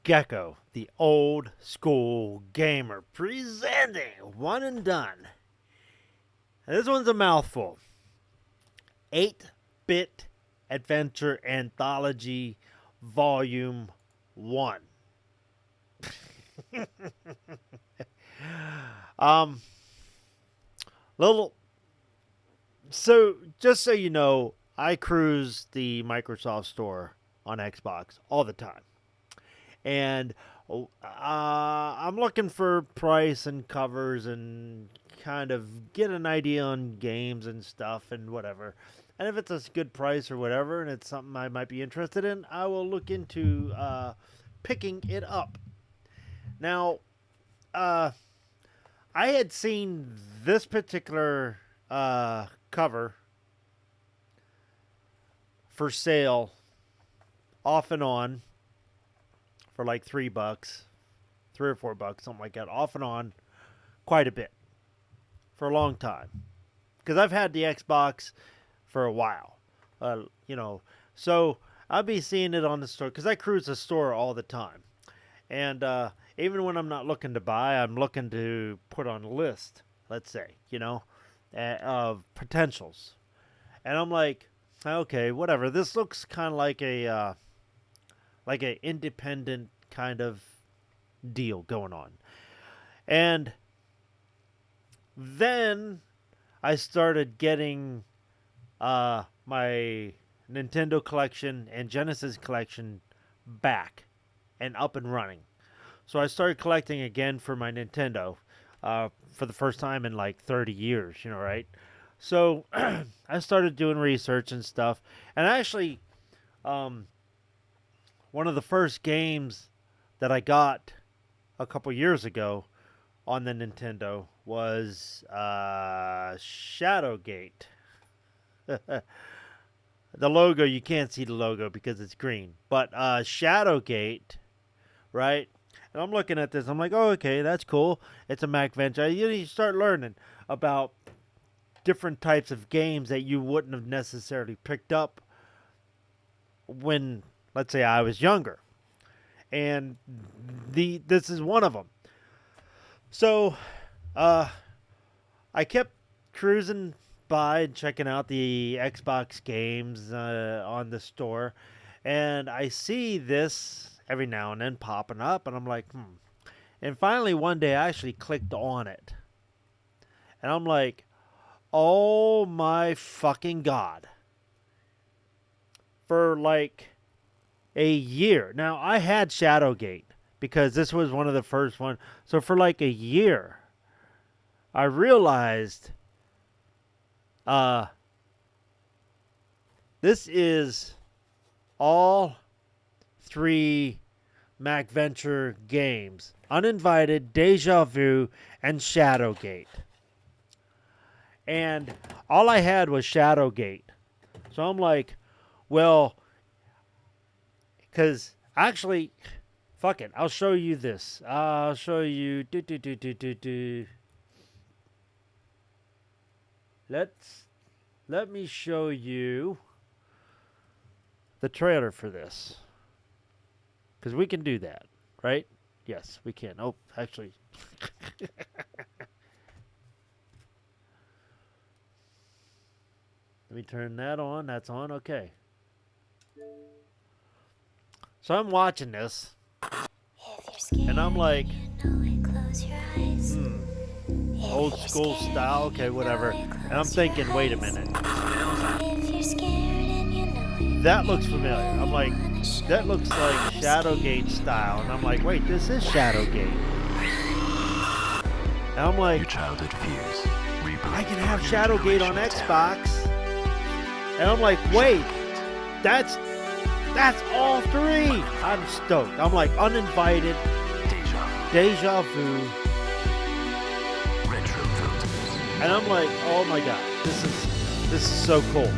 Gecko, the old school gamer, presenting One and Done. And this one's a mouthful. 8-Bit Adventure Anthology Volume 1. um, little. So, just so you know, I cruise the Microsoft Store on Xbox all the time. And I'm looking for price and covers and kind of get an idea on games and stuff and whatever. And if it's a good price or whatever and it's something I might be interested in, I will look into picking it up. Now, I had seen this particular cover for sale off and on for like $3, $3 or $4, something like that, off and on, quite a bit, for a long time, because I've had the Xbox for a while, so I'll be seeing it on the store, because I cruise the store all the time, and even when I'm not looking to buy, I'm looking to put on a list, let's say, of potentials, and I'm like, okay, whatever, this looks kind of like a independent kind of deal going on. And then I started getting my Nintendo collection and Genesis collection back and up and running. So I started collecting again for my Nintendo for the first time in like 30 years, right? So I started doing research and stuff. And actually, one of the first games that I got a couple years ago on the Nintendo was Shadowgate. The logo, you can't see the logo because it's green. But Shadowgate, right? And I'm looking at this. I'm like, oh, okay, that's cool. It's a Macventure. You start learning about different types of games that you wouldn't have necessarily picked up when, let's say, I was younger. And this is one of them. So I kept cruising by and checking out the Xbox games on the store. And I see this every now and then popping up. And I'm like, And finally one day I actually clicked on it. And I'm like, oh my fucking God. For like a year. Now, I had Shadowgate because this was one of the first ones. So for like a year, I realized this is all 3 Macventure games. Uninvited, Déjà Vu, and Shadowgate. And all I had was Shadowgate. So I'm like, well, because actually, fuck it, I'll show you this. I'll show you. Let me show you the trailer for this. Because we can do that, right? Yes, we can. Oh, actually. Let me turn that on. That's on. Okay. So I'm watching this, and I'm like, old school style, okay, whatever. And I'm thinking, wait a minute. That looks familiar. I'm like, that looks like Shadowgate style. And I'm like, wait, this is Shadowgate. And I'm like, your childhood fears. I can have Shadowgate on Xbox. And I'm like, wait, that's all 3. I'm stoked. I'm like, Uninvited, Déjà Vu, Retro Filters. And I'm like, oh my God, this is so cool.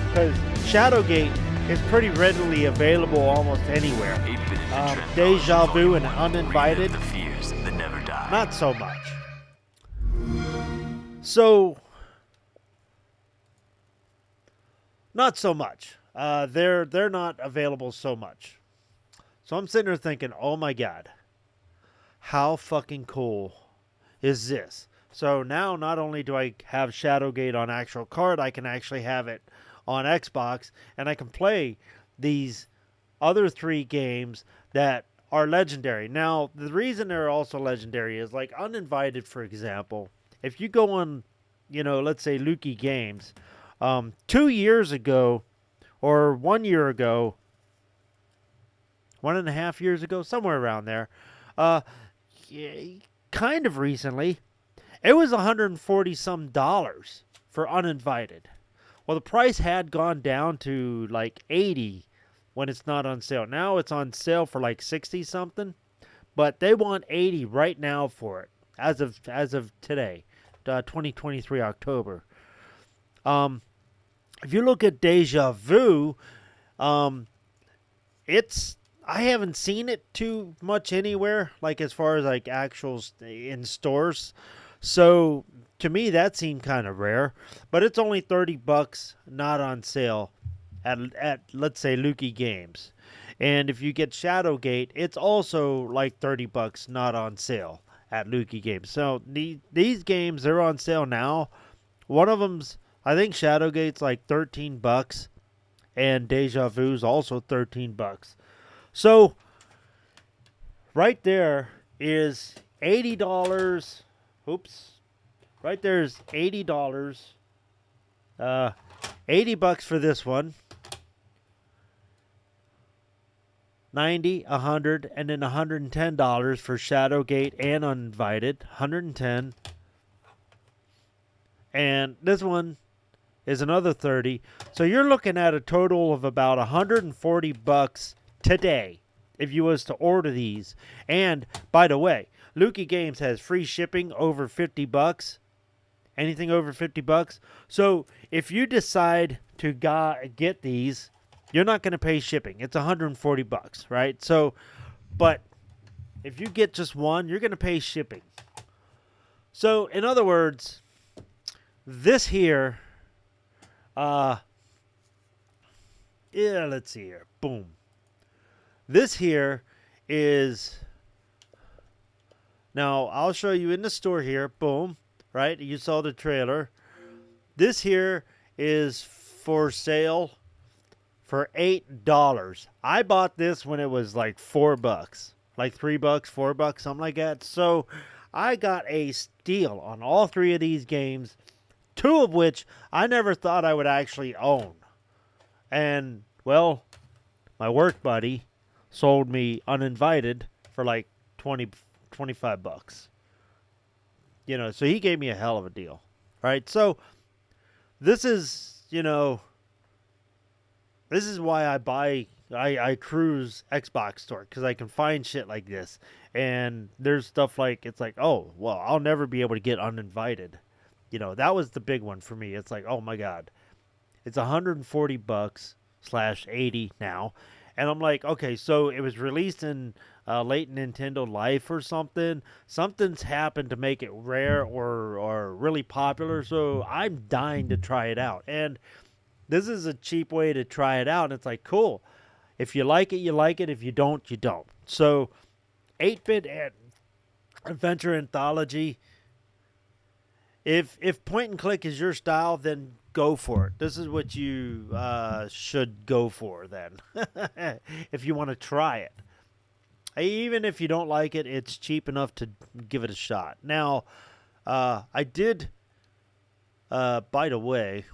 Because Shadowgate is pretty readily available almost anywhere. Déjà Vu and Uninvited, not so much. So, not so much. They're not available so much. So I'm sitting there thinking, oh my God, how fucking cool is this? So now not only do I have Shadowgate on actual card, I can actually have it on Xbox, and I can play these other 3 games that are legendary. Now, the reason they're also legendary is like Uninvited, for example. If you go on, let's say Lukey Games, 2 years ago or 1 year ago, 1.5 years ago, somewhere around there, uh, kind of recently, it was 140 some dollars for Uninvited. Well, the price had gone down to like 80 when it's not on sale. Now it's on sale for like 60 something, but they want 80 right now for it as of today, 2023 October. If you look at Déjà Vu, um, it's I haven't seen it too much anywhere, like as far as like actuals in stores. So to me, that seemed kind of rare, but it's only $30, not on sale at let's say Lukey Games. And if you get Shadowgate, it's also like $30, not on sale at Lukey Games. So these games, they're on sale now. One of them's, I think Shadowgate's like $13, and Déjà Vu's also $13. So right there is $80. Oops. Right there's $80. $80 for this one. 90, 100, and then $110 for Shadowgate and Uninvited. 110. And this one is another 30. So you're looking at a total of about $140 today if you was to order these. And by the way, Lukey Games has free shipping over $50. Anything over $50. So if you decide to get these, you're not going to pay shipping. It's $140, right? So, but if you get just one, you're going to pay shipping. So, in other words, this here, let's see here. Boom. This here is, now I'll show you in the store here. Boom. Right? You saw the trailer. This here is for sale for $8. I bought this when it was like $4. Like $3, $4, something like that. So I got a steal on all 3 of these games, 2 of which I never thought I would actually own. And, well, my work buddy sold me Uninvited for like $25. So he gave me a hell of a deal. Right? So this is, this is why I cruise Xbox store, because I can find shit like this. And there's stuff like, it's like, oh, well, I'll never be able to get Uninvited. That was the big one for me. It's like, oh my God, it's $140 / 80 now. And I'm like, okay, so it was released in late Nintendo Life or something. Something's happened to make it rare or really popular. So I'm dying to try it out. And this is a cheap way to try it out. And it's like, cool. If you like it, you like it. If you don't, you don't. So 8-bit adventure anthology. If point and click is your style, then go for it. This is what you should go for then. If you want to try it. Even if you don't like it, it's cheap enough to give it a shot. Now, I did, by the way,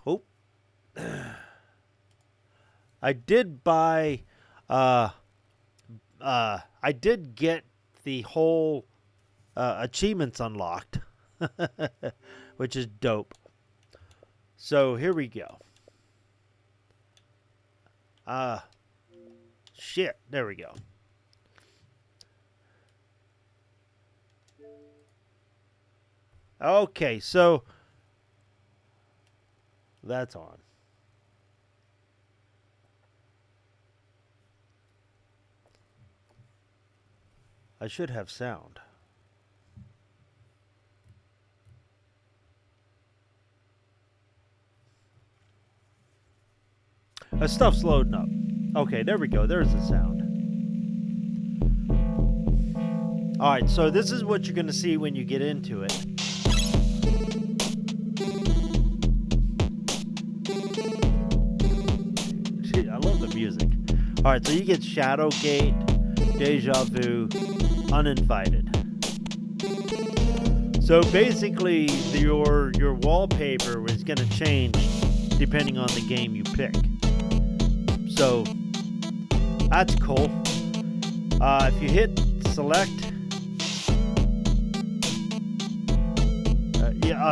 I did buy, I did get the whole achievements unlocked, which is dope. So here we go. Shit, there we go. Okay, so that's on. I should have sound. Stuff's loading up. Okay, there we go. There's the sound. Alright, so this is what you're going to see when you get into it. I love the music. Alright, so you get Shadowgate, Déjà Vu, Uninvited. So basically, your wallpaper is going to change depending on the game you pick. So that's cool. If you hit select,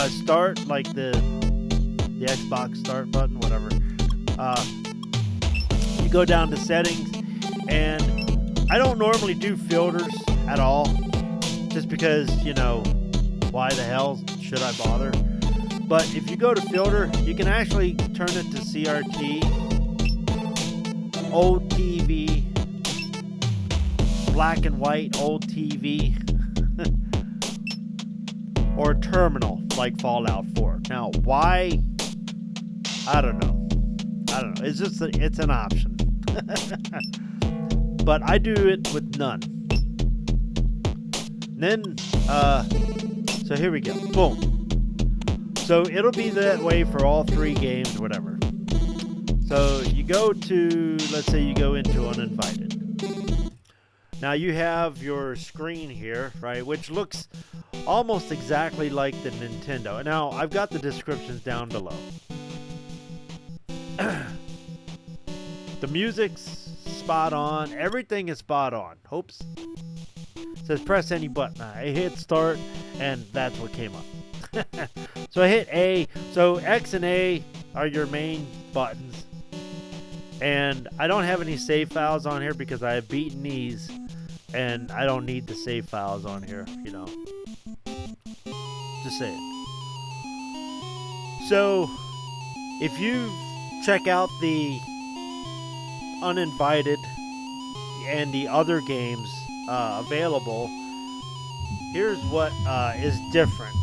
start, like the Xbox start button, whatever. You go down to settings, and I don't normally do filters at all, just because, you know, why the hell should I bother? But if you go to filter, you can actually turn it to CRT, old TV, black and white old TV, or terminal like Fallout 4. Now, why? I don't know. It's just it's an option. But I do it with none. Then, so here we go. Boom. So it'll be that way for all 3 games, whatever. So you go to, let's say you go into Uninvited. Now you have your screen here, right, which looks almost exactly like the Nintendo. Now, I've got the descriptions down below. The music's spot on. Everything is spot on. Oops. It says press any button. I hit start, and that's what came up. So I hit A. So X and A are your main buttons. And I don't have any save files on here because I have beaten these, and I don't need the save files on here, you know. Just saying. So if you check out the Uninvited and the other games available, here's what is different.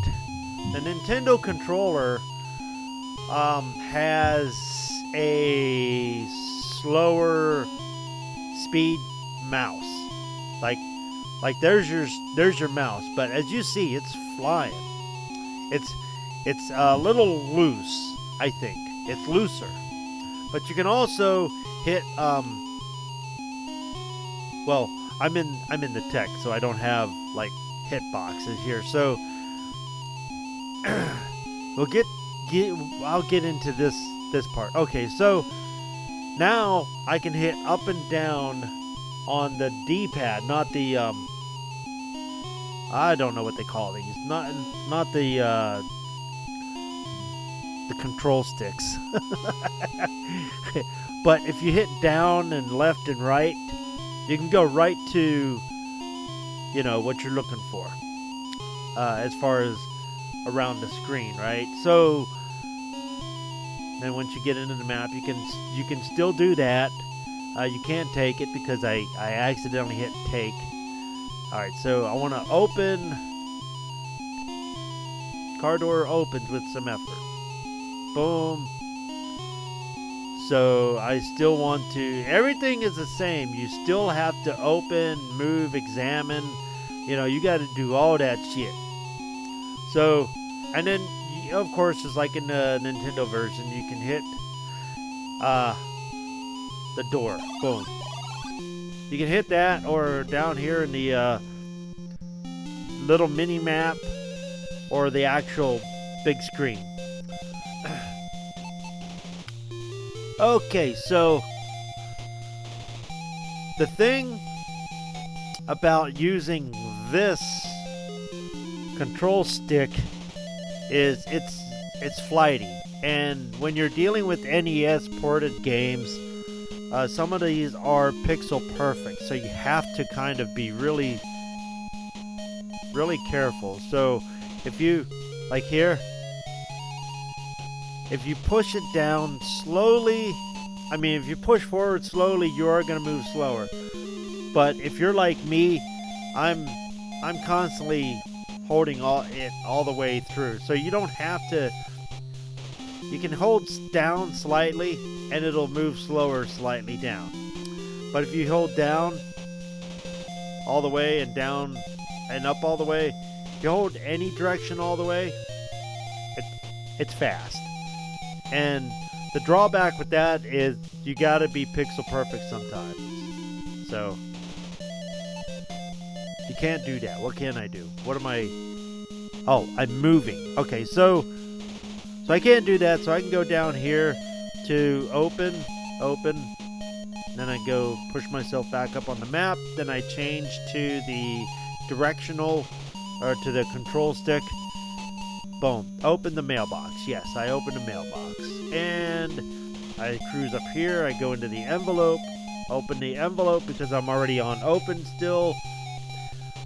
The Nintendo controller has a slower speed mouse. Like there's your mouse, but as you see, it's flying. It's a little loose, I think. It's looser. But you can also hit well, I'm in the tech, so I don't have like hit boxes here. So I'll get into this part. Okay, so now I can hit up and down on the D-pad, not the I don't know what they call these. Not the control sticks. But if you hit down and left and right, you can go right to, you know, what you're looking for as far as around the screen, right? So then once you get into the map, you can still do that. You can't take it because I accidentally hit take. Alright, so I want to open. Car door opens with some effort. Boom. So I still want to, everything is the same. You still have to open, move, examine. You know, you got to do all that shit. So, and then, of course, just like in the Nintendo version, you can hit the door. Boom. You can hit that, or down here in the little mini map, or the actual big screen. Okay, so the thing about using this control stick is it's flighty, and when you're dealing with NES ported games, some of these are pixel perfect, so you have to kind of be really careful. So if you, like here, if you push it down slowly, I mean, if you push forward slowly, you are going to move slower. But if you're like me, I'm constantly holding it all the way through. So you don't have to, you can hold down slightly and it'll move slower slightly down. But if you hold down all the way and down and up all the way. If you hold any direction all the way, it's fast. And the drawback with that is you gotta be pixel perfect sometimes. So you can't do that. What can I do? What am I? Oh, I'm moving. Okay, so I can't do that. So I can go down here to open. Then I go push myself back up on the map. Then I change to the directional or to the control stick. Boom. Open the mailbox. Yes, I open the mailbox. And I cruise up here. I go into the envelope. Open the envelope because I'm already on open still.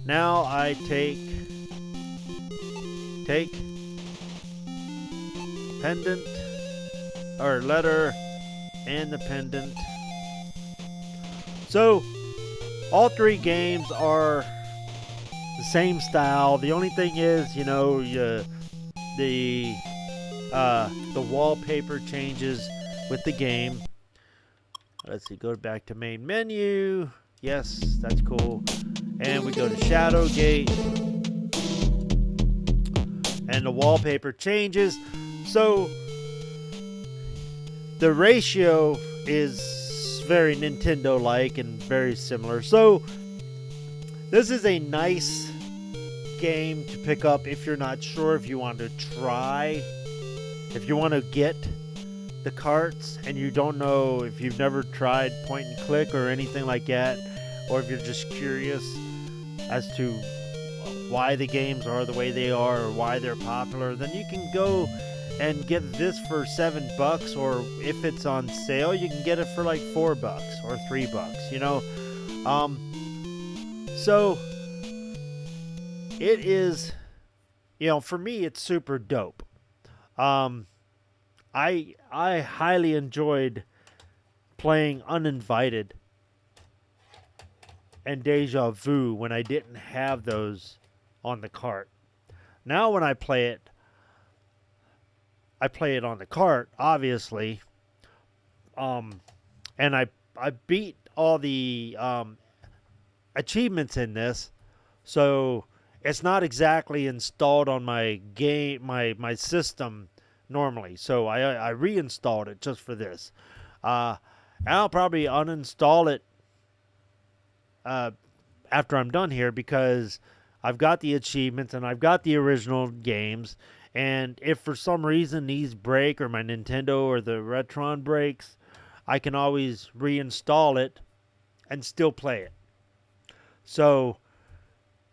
Now I take pendant or letter and the pendant. So all three games are the same style. The only thing is, you know, the wallpaper changes with the game. Let's see, go back to main menu. Yes, that's cool. And we go to Shadowgate. And the wallpaper changes. So the ratio is very Nintendo-like and very similar. So this is a nice game to pick up if you're not sure, if you want to try, if you want to get the carts and you don't know, if you've never tried point and click or anything like that, or if you're just curious as to why the games are the way they are or why they're popular, then you can go and get this for $7, or if it's on sale, you can get it for like $4 or $3, you know. So it is, you know, for me, it's super dope. I highly enjoyed playing Uninvited and Déjà Vu when I didn't have those on the cart. Now when I play it on the cart, obviously. And I beat all the achievements in this, so it's not exactly installed on my game, my system normally. So I reinstalled it just for this. I'll probably uninstall it after I'm done here because I've got the achievements and I've got the original games. And if for some reason these break or my Nintendo or the Retron breaks, I can always reinstall it and still play it. So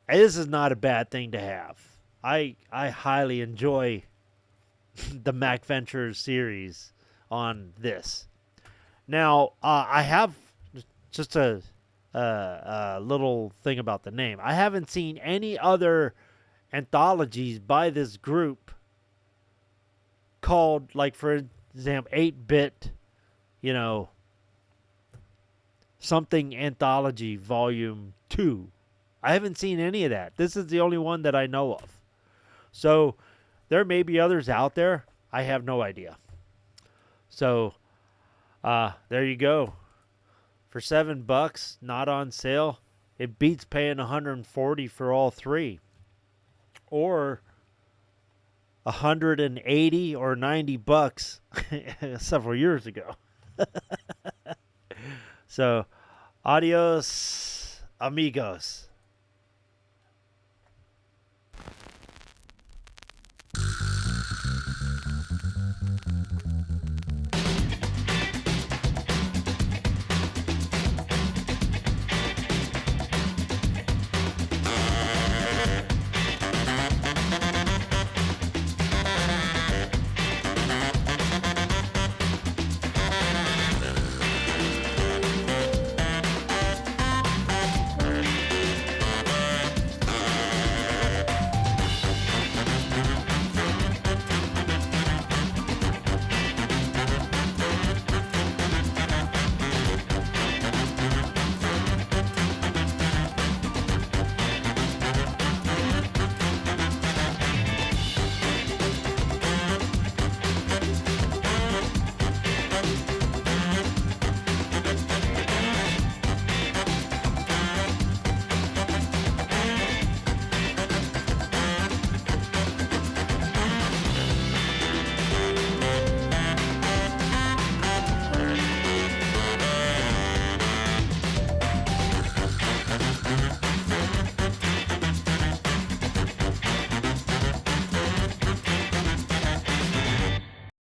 this is not a bad thing to have. I highly enjoy the Macventure series on this. Now, I have just a little thing about the name. I haven't seen any other anthologies by this group called, like, for example, 8-bit, you know, something anthology volume 2. I haven't seen any of that. This is the only one that I know of. So there may be others out there. I have no idea. So there you go. For $7, not on sale. It beats paying $140 for all three. Or $180 or $90 several years ago. So, adios, amigos.